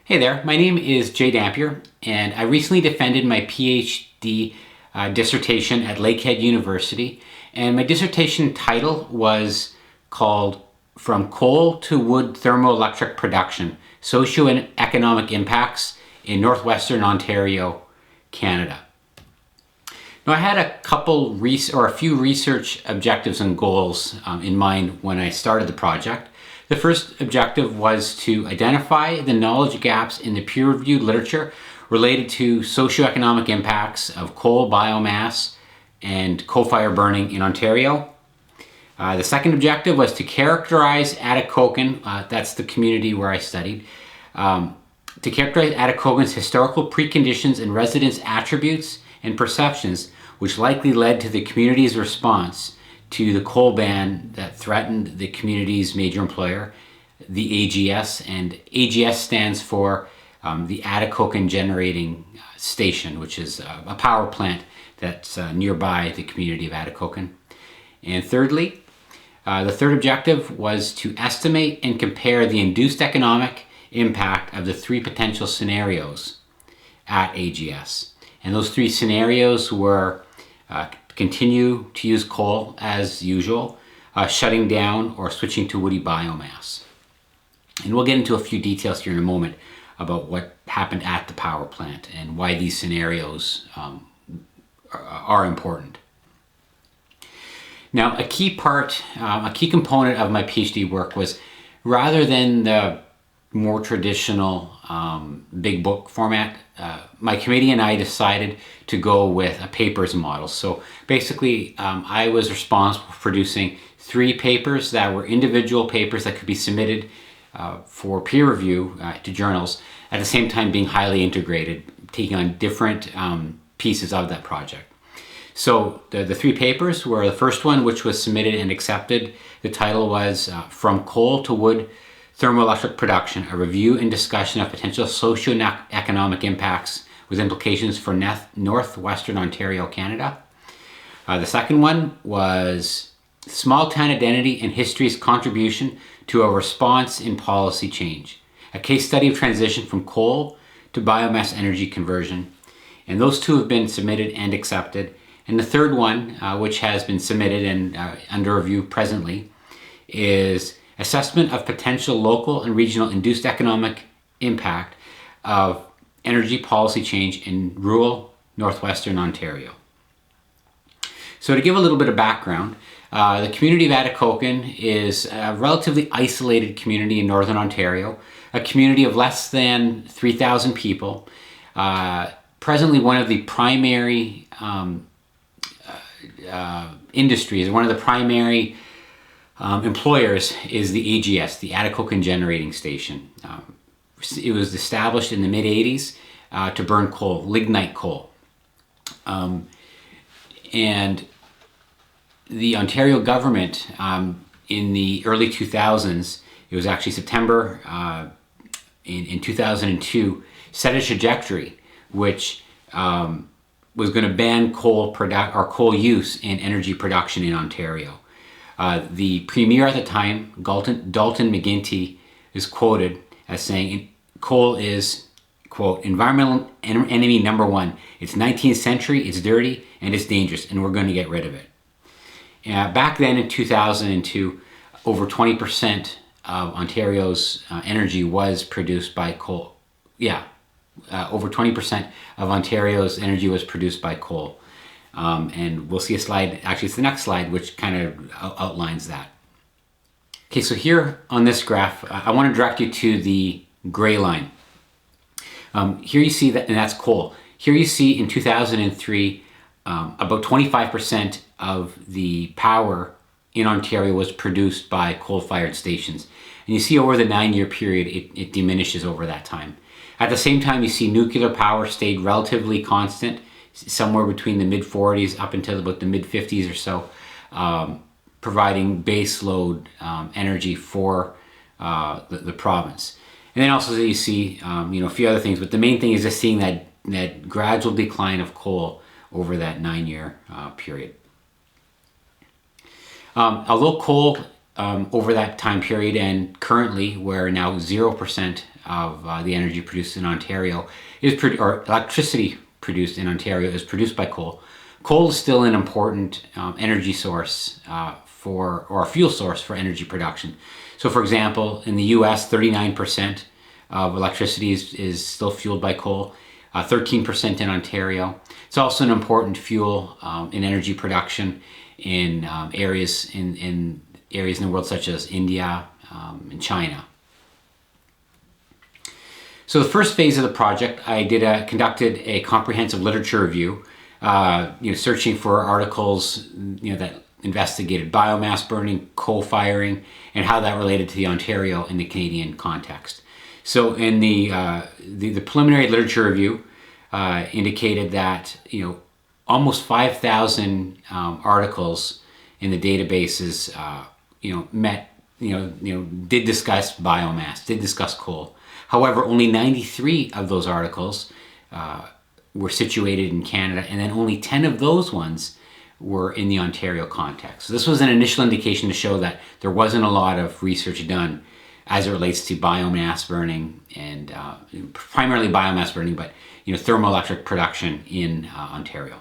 Hey there, my name is Jay Dampier, and I recently defended my PhD dissertation at Lakehead University, and my dissertation title was called From Coal to Wood Thermoelectric Production, Socio-economic Impacts in Northwestern Ontario, Canada. Now, I had a few research objectives and goals in mind when I started the project. The first objective was to identify the knowledge gaps in the peer-reviewed literature related to socioeconomic impacts of coal, biomass, and coal-fired burning in Ontario. The second objective was to characterize Atikokan, that's the community where I studied, to characterize Atikokan's historical preconditions and residents' attributes and perceptions, which likely led to the community's response to the coal ban that threatened the community's major employer, the AGS, and AGS stands for the Atikokan Generating Station, which is a power plant that's nearby the community of Atikokan. And thirdly, the third objective was to estimate and compare the induced economic impact of the three potential scenarios at AGS. And those three scenarios were continue to use coal as usual, shutting down or switching to woody biomass. And we'll get into a few details here in a moment about what happened at the power plant and why these scenarios are important. Now, a key component of my PhD work was, rather than the more traditional big book format, my committee and I decided to go with a papers model. So basically, I was responsible for producing 3 papers that were individual papers that could be submitted for peer review to journals, at the same time being highly integrated, taking on different pieces of that project. So the 3 papers were the first one, which was submitted and accepted. The title was From Coal to Wood Thermoelectric Production, a review and discussion of potential socio-economic impacts with implications for northwestern Ontario, Canada. The second one was Small Town Identity and History's Contribution to a Response in Policy Change, a case study of transition from coal to biomass energy conversion. And those 2 have been submitted and accepted. And the third one, which has been submitted and under review presently, is Assessment of Potential Local and Regional Induced Economic Impact of Energy Policy Change in Rural Northwestern Ontario. So to give a little bit of background, the community of Atikokan is a relatively isolated community in Northern Ontario, a community of less than 3,000 people. Presently, one of the primary industries, one of the primary employers is the AGS, the Atikokan Generating Station. It was established in the mid-80s to burn coal, lignite coal. And the Ontario government in the early 2000s, it was actually September in 2002, set a trajectory which was going to ban coal use in energy production in Ontario. The premier at the time, Dalton McGuinty, is quoted as saying, coal is, quote, environmental enemy number 1. It's 19th century, it's dirty, and it's dangerous, and we're going to get rid of it. Back then in 2002, over 20% of Ontario's energy was produced by coal. Over 20% of Ontario's energy was produced by coal. And we'll see a slide, actually it's the next slide, which kind of outlines that. Okay, so here on this graph, I want to direct you to the gray line. Here you see that, and that's coal. Here you see in 2003, about 25% of the power in Ontario was produced by coal-fired stations. And you see over the 9-year period, it diminishes over that time. At the same time, you see nuclear power stayed relatively constant, somewhere between the mid-40s up until about the mid-50s or so, providing base load energy for the province. And then also you see a few other things, but the main thing is just seeing that gradual decline of coal over that 9-year period. Although coal over that time period, and currently where now 0% of the energy produced in Ontario is or electricity produced in Ontario is produced by coal. Coal is still an important energy source or a fuel source for energy production. So for example, in the US, 39% of electricity is still fueled by coal, 13% in Ontario. It's also an important fuel in energy production in areas in the world such as India and China. So the first phase of the project, I conducted a comprehensive literature review, searching for articles, that investigated biomass burning, coal firing, and how that related to the Ontario and the Canadian context. So in the preliminary literature review indicated that almost 5,000 articles in the databases did discuss biomass, did discuss coal. However, only 93 of those articles were situated in Canada, and then only 10 of those ones were in the Ontario context. So this was an initial indication to show that there wasn't a lot of research done as it relates to biomass burning, and primarily biomass burning, but thermoelectric production in Ontario.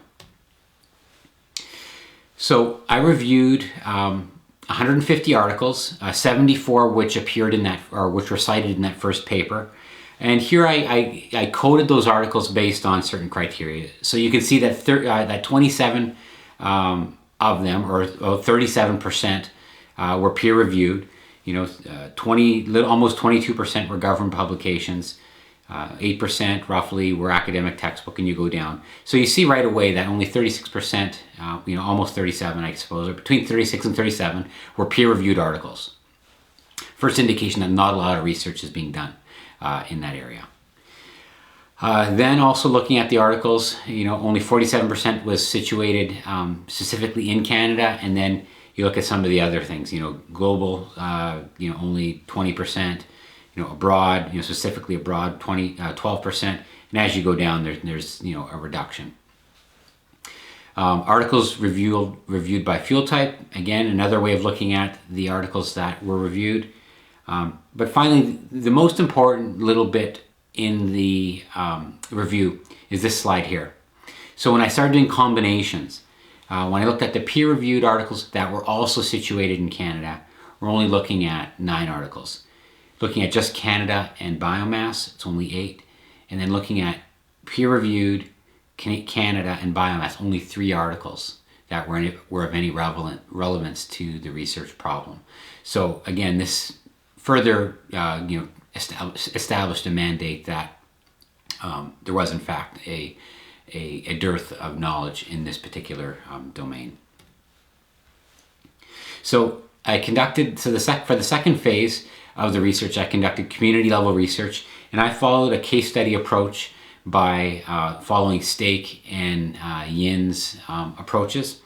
So I reviewed 150 articles, 74 which appeared in that, or which were cited in that first paper. And here I coded those articles based on certain criteria. So you can see that that 27 of them, or 37%, were peer reviewed. Almost 22% were government publications. 8% roughly were academic textbook, and you go down. So you see right away that only 36%, almost 37, I suppose, or between 36 and 37 were peer-reviewed articles. First indication that not a lot of research is being done in that area. Then also looking at the articles, only 47% was situated specifically in Canada, and then you look at some of the other things, global, only 20%. Abroad, specifically abroad, 12%, and as you go down, there's a reduction. Articles reviewed by fuel type, again, another way of looking at the articles that were reviewed. But finally, the most important little bit in the review is this slide here. So when I started doing combinations, when I looked at the peer-reviewed articles that were also situated in Canada, we're only looking at 9 articles. Looking at just Canada and biomass, it's only 8. And then looking at peer-reviewed Canada and biomass, only 3 articles that were of any relevance to the research problem. So again, this further established a mandate that there was in fact a dearth of knowledge in this particular domain. So I conducted, for the second phase of the research, I conducted community level research, and I followed a case study approach by following Stake and Yin's approaches.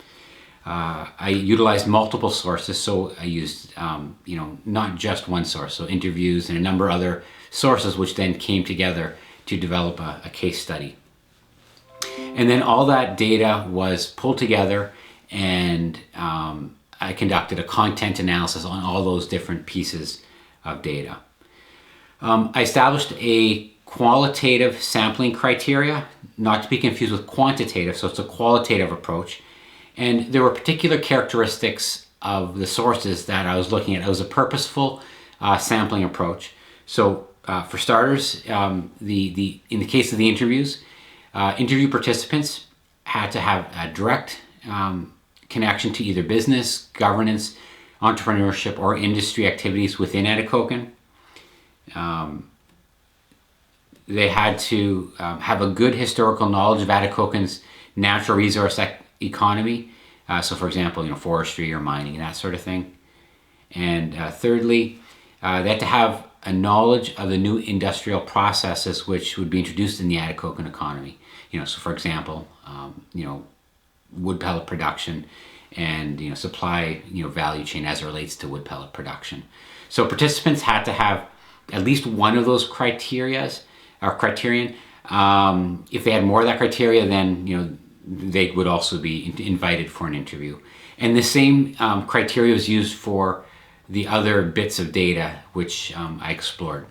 I utilized multiple sources, so I used not just one source, so interviews and a number of other sources, which then came together to develop a case study. And then all that data was pulled together, and I conducted a content analysis on all those different pieces of data. I established a qualitative sampling criteria, not to be confused with quantitative, so it's a qualitative approach. And there were particular characteristics of the sources that I was looking at. It was a purposeful sampling approach. So for starters, in the case of the interviews, interview participants had to have a direct connection to either business, governance, entrepreneurship, or industry activities within Atikokan. They had to have a good historical knowledge of Atikokan's natural resource economy. So for example, forestry or mining and that sort of thing. And thirdly, they had to have a knowledge of the new industrial processes which would be introduced in the Atikokan economy. So for example, wood pellet production and supply value chain as it relates to wood pellet production. So participants had to have at least one of those criterion. If they had more of that criteria, then they would also be invited for an interview. And the same criteria was used for the other bits of data which I explored.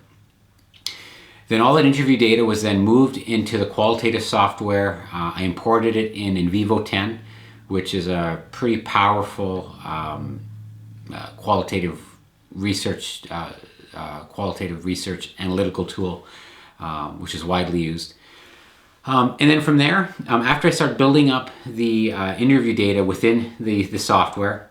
Then all that interview data was then moved into the qualitative software. I imported it in Vivo 10, which is a pretty powerful qualitative research analytical tool, which is widely used. And then from there, after I started building up the interview data within the software,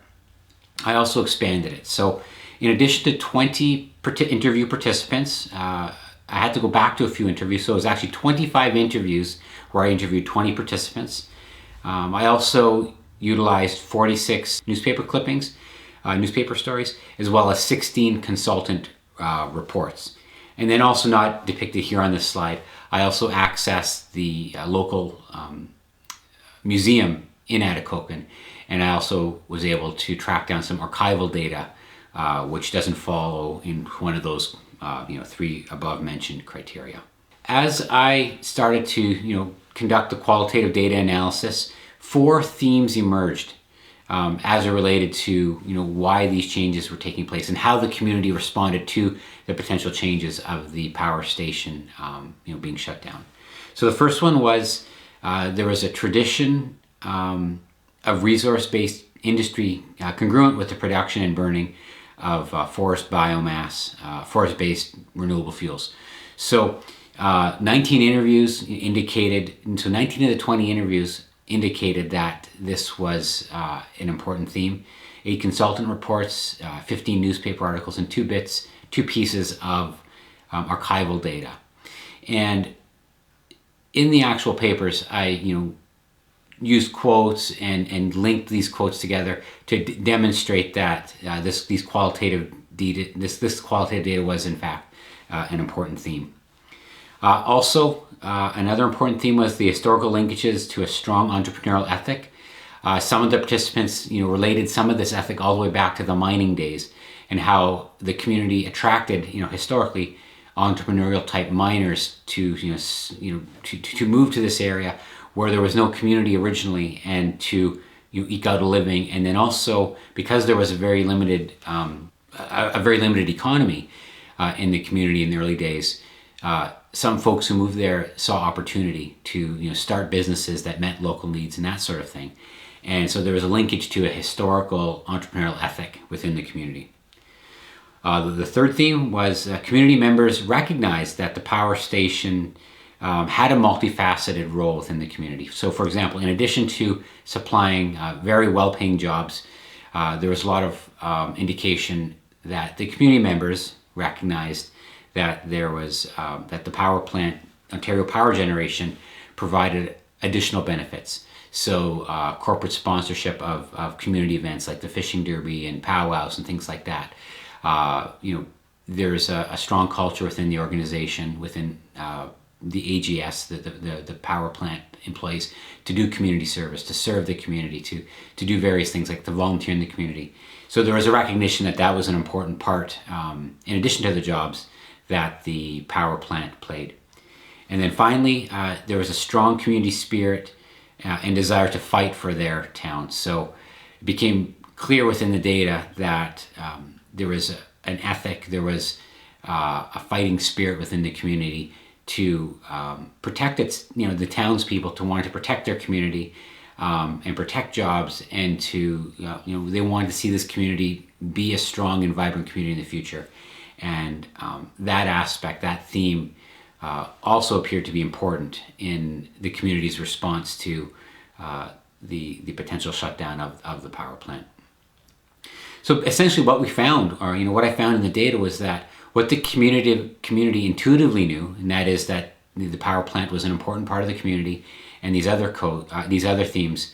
I also expanded it. So in addition to 20 interview participants, I had to go back to a few interviews. So it was actually 25 interviews where I interviewed 20 participants. I also utilized 46 newspaper clippings, newspaper stories, as well as 16 consultant reports. And then also not depicted here on this slide, I also accessed the local museum in Atikokan, and I also was able to track down some archival data, which doesn't follow in one of those 3 above mentioned criteria. As I started to conduct the qualitative data analysis, 4 themes emerged as it related to why these changes were taking place and how the community responded to the potential changes of the power station being shut down. So the first one was there was a tradition of resource-based industry congruent with the production and burning of forest biomass, forest-based renewable fuels. So 19 interviews indicated, and so 19 of the 20 interviews indicated that this was an important theme. 8 consultant reports, 15 newspaper articles, and 2 pieces of archival data. And in the actual papers, I used quotes and linked these quotes together to demonstrate that this qualitative data was in fact an important theme. Also, another important theme was the historical linkages to a strong entrepreneurial ethic. Some of the participants, related some of this ethic all the way back to the mining days, and how the community attracted, historically, entrepreneurial type miners to move to this area where there was no community originally, and to eke out a living. And then also, because there was a very limited economy in the community in the early days, some folks who moved there saw opportunity to start businesses that met local needs and that sort of thing. And so there was a linkage to a historical entrepreneurial ethic within the community. The third theme was community members recognized that the power station had a multifaceted role within the community. So for example, in addition to supplying very well-paying jobs, there was a lot of indication that the community members recognized that there was that the power plant, Ontario Power Generation, provided additional benefits. So corporate sponsorship of community events like the fishing derby and powwows and things like that. There's a strong culture within the organization, within the AGS, the power plant employees, to do community service, to serve the community, to do various things like to volunteer in the community. So there was a recognition that that was an important part, in addition to the jobs, that the power plant played. And then finally, there was a strong community spirit and desire to fight for their town. So it became clear within the data that there was an ethic, there was a fighting spirit within the community to protect the townspeople, to want to protect their community and protect jobs, and to they wanted to see this community be a strong and vibrant community in the future. And that aspect, that theme, also appeared to be important in the community's response to the potential shutdown of the power plant. So essentially what we found, or what I found in the data, was that what the community intuitively knew, and that is that the power plant was an important part of the community, and these other themes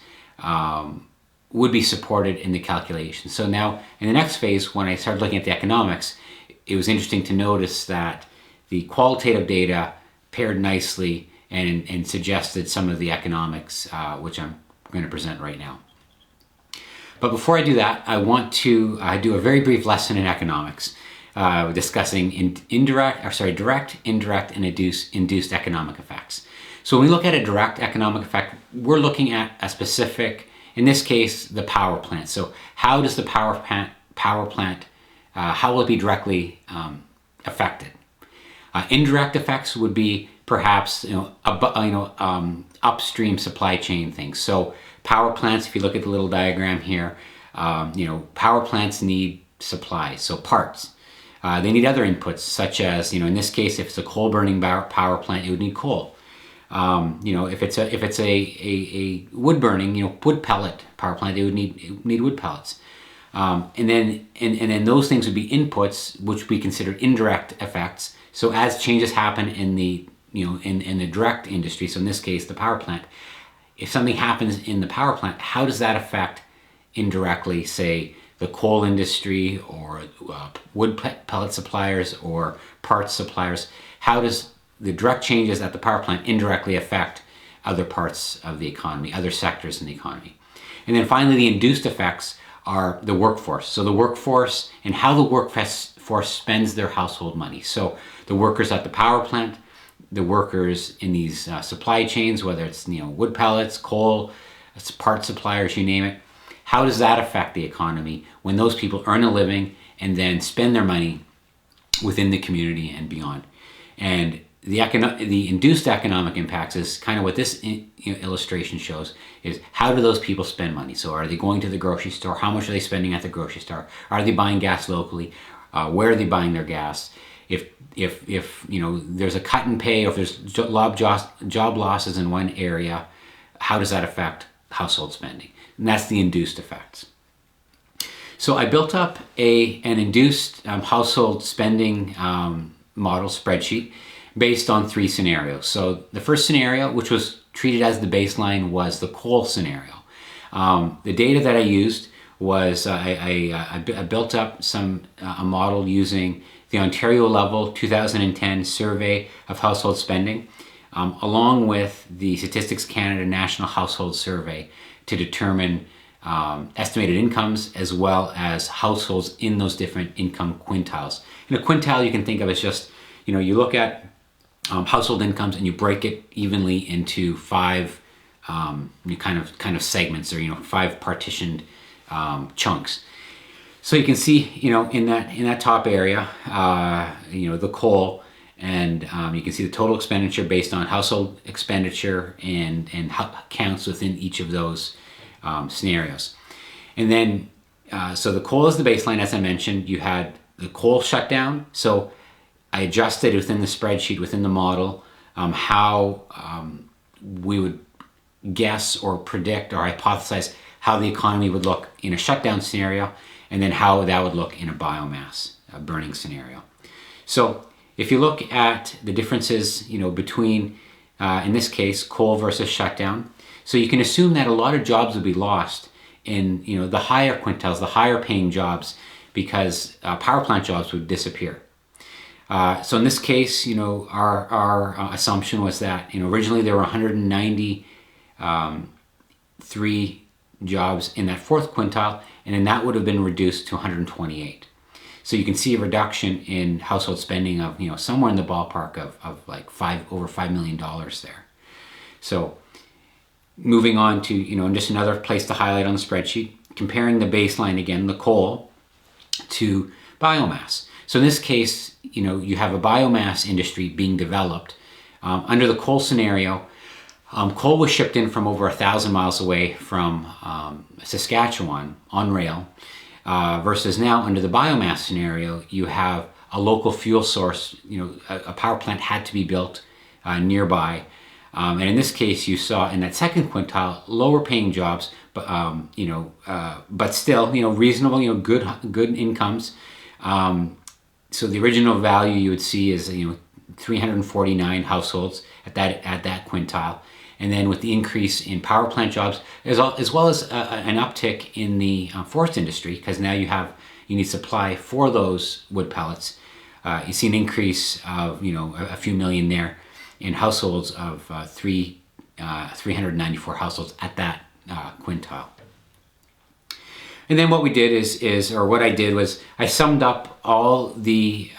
would be supported in the calculation. So now in the next phase, when I started looking at the economics, it was interesting to notice that the qualitative data paired nicely and suggested some of the economics, which I'm going to present right now. But before I do that, I want to do a very brief lesson in economics, discussing direct, indirect, and induced economic effects. So when we look at a direct economic effect, we're looking at a specific, in this case, the power plant. So how does the power plant how will it be directly affected? Indirect effects would be perhaps upstream supply chain things. So power plants, if you look at the little diagram here, power plants need supplies, so parts. They need other inputs, such as, in this case, if it's a coal burning power plant, it would need coal. If it's a wood burning, wood pellet power plant, they would need wood pellets. And then those things would be inputs, which we consider indirect effects. So as changes happen in the in the direct industry, so in this case the power plant, if something happens in the power plant, how does that affect indirectly, say, the coal industry or wood pellet suppliers or parts suppliers? How does the direct changes at the power plant indirectly affect other parts of the economy, other sectors in the economy? And then finally, the induced effects are the workforce. So the workforce and how the workforce spends their household money. So the workers at the power plant, the workers in these supply chains, whether it's wood pellets, coal, part suppliers, you name it. How does that affect the economy when those people earn a living and then spend their money within the community and beyond? And the induced economic impacts is kind of what this illustration shows, is how do those people spend money? So are they going to the grocery store? How much are they spending at the grocery store? Are they buying gas locally? Where are they buying their gas? If there's a cut in pay, or if there's job losses in one area, how does that affect household spending? And that's the induced effects. So I built up an induced household spending model spreadsheet based on 3 scenarios. So the first scenario, which was treated as the baseline, was the coal scenario. The data that I used was I built up a model using the Ontario level 2010 survey of household spending, along with the Statistics Canada National Household Survey, to determine estimated incomes as well as households in those different income quintiles. And a quintile you can think of as just, you look at household incomes and you break it evenly into 5 kind of segments, or 5 partitioned chunks. So you can see, in that top area, the coal, and you can see the total expenditure based on household expenditure and counts within each of those scenarios. And then, so the coal is the baseline, as I mentioned. You had the coal shutdown. So I adjusted within the spreadsheet, within the model, how we would guess or predict or hypothesize how the economy would look in a shutdown scenario, and then how that would look in a biomass burning scenario. So if you look at the differences, between, in this case, coal versus shutdown, so you can assume that a lot of jobs would be lost in, the higher quintiles, the higher paying jobs, because power plant jobs would disappear. So in this case, our assumption was that, originally there were 193 jobs in that 4th quintile, and then that would have been reduced to 128. So you can see a reduction in household spending of, somewhere in the ballpark of like over $5 million there. So moving on to, and just another place to highlight on the spreadsheet, comparing the baseline again, the coal, to biomass. So in this case, you have a biomass industry being developed. Under the coal scenario, coal was shipped in from over 1,000 miles away from Saskatchewan on rail, versus now under the biomass scenario, you have a local fuel source. A power plant had to be built nearby, and in this case, you saw in that 2nd quintile lower paying jobs, but but still reasonable, good incomes. So the original value you would see is 349 households at that quintile. And then with the increase in power plant jobs, as well as an uptick in the forest industry, because now you need supply for those wood pellets, you see an increase of a few million there in households of 394 households at that quintile. And then what we did what I did was I summed up all the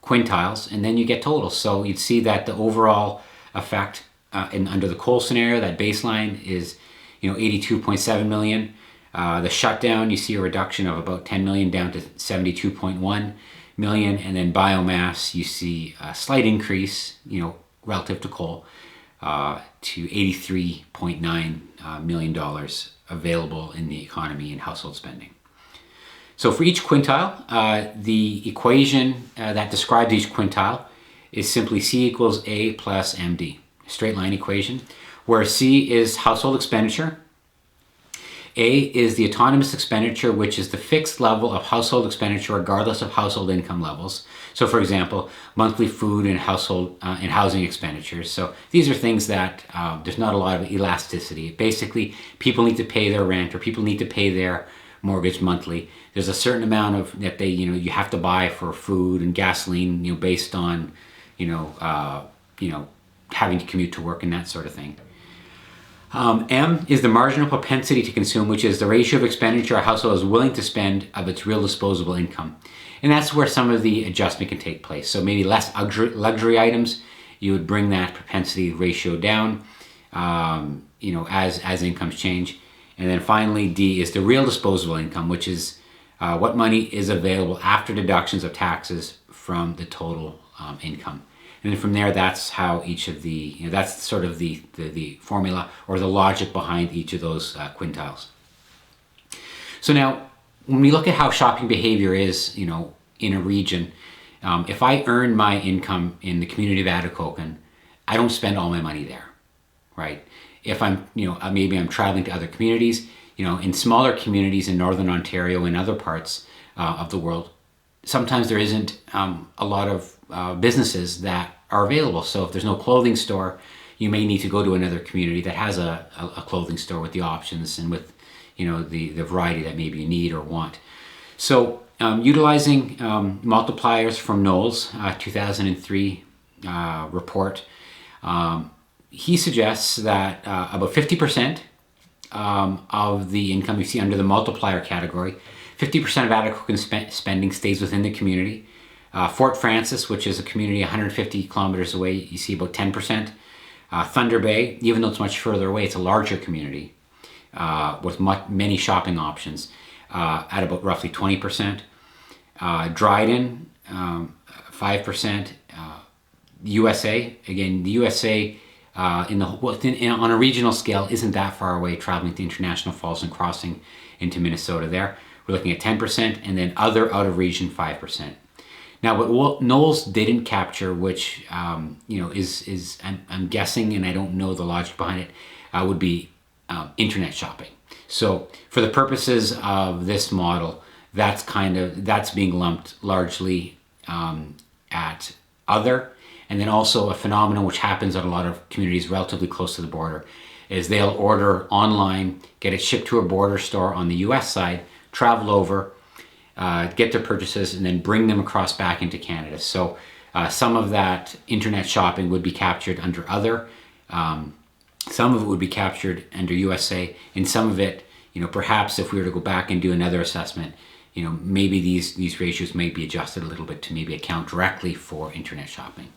quintiles, and then you get totals. So you'd see that the overall effect under the coal scenario, that baseline is 82.7 million. The shutdown, you see a reduction of about 10 million down to 72.1 million, and then biomass, you see a slight increase, relative to coal, to $83.9 million available in the economy and household spending. So for each quintile, the equation that describes each quintile is simply C equals A plus MD, a straight line equation, where C is household expenditure, A is the autonomous expenditure, which is the fixed level of household expenditure regardless of household income levels. So for example, monthly food and household and housing expenditures. So these are things that there's not a lot of elasticity. Basically, people need to pay their rent or people need to pay their mortgage monthly. There's a certain amount of that you have to buy for food and gasoline, based on, having to commute to work and that sort of thing. M is the marginal propensity to consume, which is the ratio of expenditure a household is willing to spend of its real disposable income. And that's where some of the adjustment can take place. So maybe less luxury items, you would bring that propensity ratio down, as incomes change. And then finally, D is the real disposable income, which is what money is available after deductions of taxes from the total income. And then from there, that's how each of the, that's sort of the formula or the logic behind each of those quintiles. So now, when we look at how shopping behavior is, in a region, if I earn my income in the community of Atikokan, I don't spend all my money there, right? If I'm, maybe I'm traveling to other communities, in smaller communities in Northern Ontario and other parts of the world, sometimes there isn't a lot of businesses that are available. So if there's no clothing store, you may need to go to another community that has a clothing store with the options and with, the variety that maybe you need or want. So utilizing multipliers from Knowles' 2003 report, he suggests that about 50% of the income you see under the multiplier category, 50% of Atikokan spending stays within the community. Fort Francis, which is a community 150 kilometers away, you see about 10%. Thunder Bay, even though it's much further away, it's a larger community with many shopping options at about roughly 20%. Dryden, 5%. USA, again, the USA on a regional scale isn't that far away, traveling to International Falls and crossing into Minnesota there. We're looking at 10%, and then other out of region 5%. Now, what Knowles didn't capture, which is I'm guessing, and I don't know the logic behind it, would be internet shopping. So, for the purposes of this model, that's being lumped largely at other, and then also a phenomenon which happens at a lot of communities relatively close to the border is they'll order online, get it shipped to a border store on the U.S. side, travel over, get their purchases, and then bring them across back into Canada. So some of that internet shopping would be captured under other, some of it would be captured under USA, and some of it, perhaps if we were to go back and do another assessment, maybe these ratios may be adjusted a little bit to maybe account directly for internet shopping.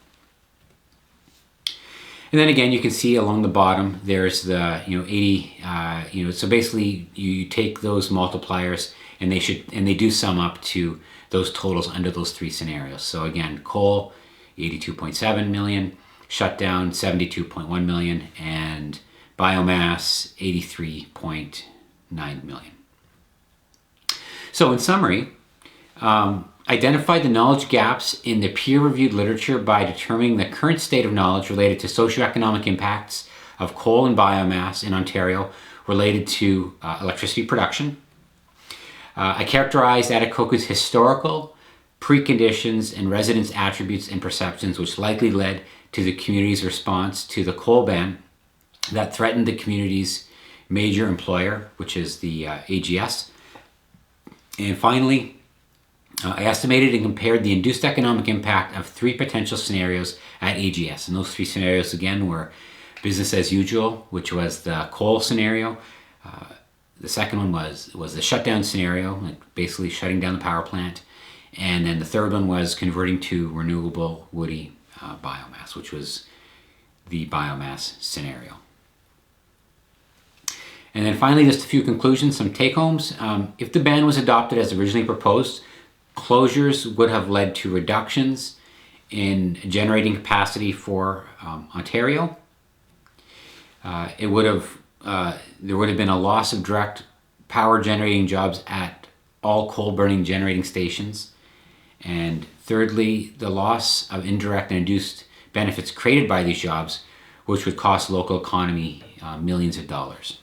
And then again, you can see along the bottom, there's the 80. So basically, you take those multipliers, and they do sum up to those totals under those three scenarios. So again, coal, 82.7 million, shutdown, 72.1 million, and biomass, 83.9 million. So in summary, identify the knowledge gaps in the peer-reviewed literature by determining the current state of knowledge related to socioeconomic impacts of coal and biomass in Ontario related to electricity production. I characterized Atikokan's historical preconditions and residents' attributes and perceptions which likely led to the community's response to the coal ban that threatened the community's major employer, which is the AGS. And finally, I estimated and compared the induced economic impact of three potential scenarios at AGS. And those three scenarios, again, were business as usual, which was the coal scenario. The second one was the shutdown scenario, like basically shutting down the power plant. And then the third one was converting to renewable woody biomass, which was the biomass scenario. And then finally, just a few conclusions, some take-homes. If the ban was adopted as originally proposed, closures would have led to reductions in generating capacity for Ontario. There would have been a loss of direct power generating jobs at all coal burning generating stations. And thirdly, the loss of indirect and induced benefits created by these jobs, which would cost the local economy millions of dollars.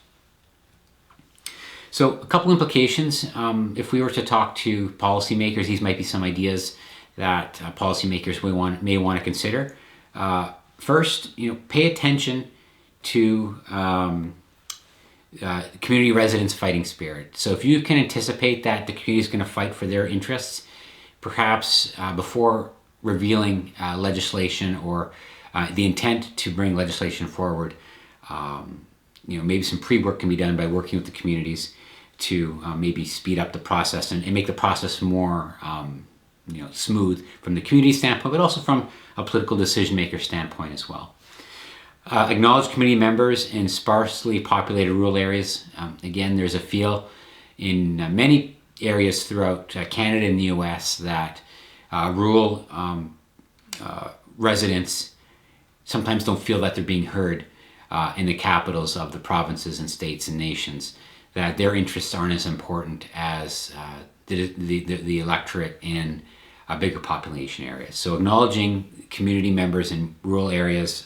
So a couple implications. If we were to talk to policymakers, these might be some ideas that policymakers may want to consider. First, pay attention to community residents' fighting spirit. So if you can anticipate that the community is going to fight for their interests, perhaps before revealing legislation or the intent to bring legislation forward, maybe some pre-work can be done by working with the communities to maybe speed up the process and make the process more smooth from the community standpoint, but also from a political decision maker standpoint as well. Acknowledge community members in sparsely populated rural areas. Again, there's a feel in many areas throughout Canada and the US that rural residents sometimes don't feel that they're being heard in the capitals of the provinces and states and nations, that their interests aren't as important as the electorate in bigger population areas. So acknowledging community members in rural areas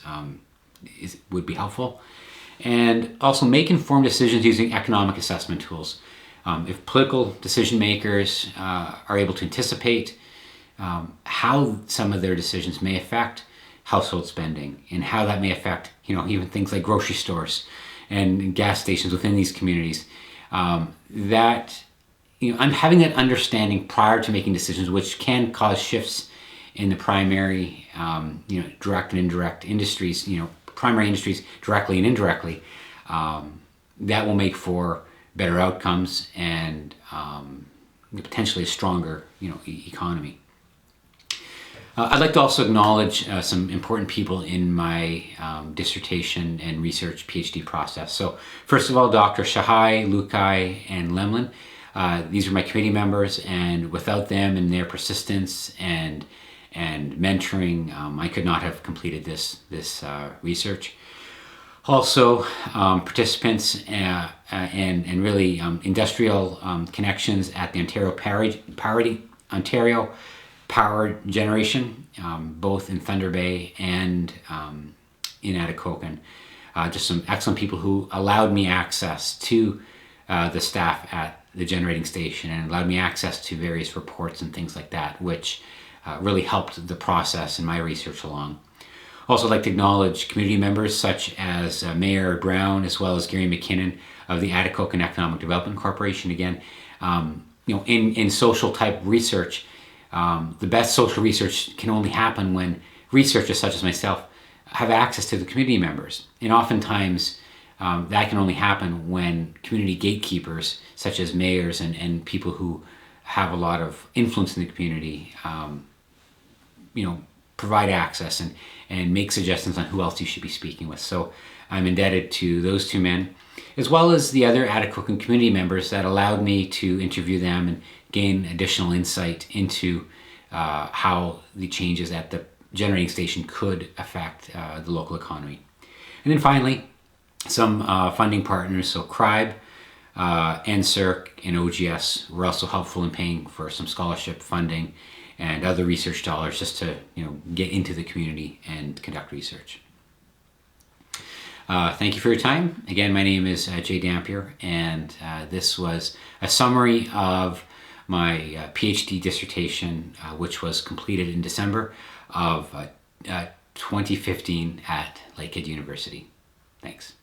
would be helpful. And also make informed decisions using economic assessment tools. If political decision makers are able to anticipate how some of their decisions may affect household spending and how that may affect, even things like grocery stores and gas stations within these communities, that I'm having that understanding prior to making decisions, which can cause shifts in the primary, direct and indirect industries, primary industries directly and indirectly, that will make for better outcomes and potentially a stronger, economy. I'd like to also acknowledge some important people in my dissertation and research PhD process. So first of all, Dr. Shahai, Lukai, and Lemlin. These are my committee members, and without them and their persistence and mentoring, I could not have completed this research. Also, participants and really industrial connections at the Ontario Power Generation, both in Thunder Bay and in Atikokan. Just some excellent people who allowed me access to the staff at the generating station and allowed me access to various reports and things like that, which really helped the process and my research along. Also, I'd like to acknowledge community members such as Mayor Brown, as well as Gary McKinnon of the Atikokan Economic Development Corporation. Again, in social type research, the best social research can only happen when researchers such as myself have access to the community members. And oftentimes that can only happen when community gatekeepers such as mayors and people who have a lot of influence in the community provide access and make suggestions on who else you should be speaking with. So I'm indebted to those two men, as well as the other Atikokan community members that allowed me to interview them and gain additional insight into how the changes at the generating station could affect the local economy. And then finally, some funding partners, so CRIBE, NSERC, and OGS were also helpful in paying for some scholarship funding and other research dollars just to get into the community and conduct research. Thank you for your time. Again, my name is Jay Dampier, and this was a summary of my PhD dissertation, which was completed in December of 2015 at Lakehead University. Thanks.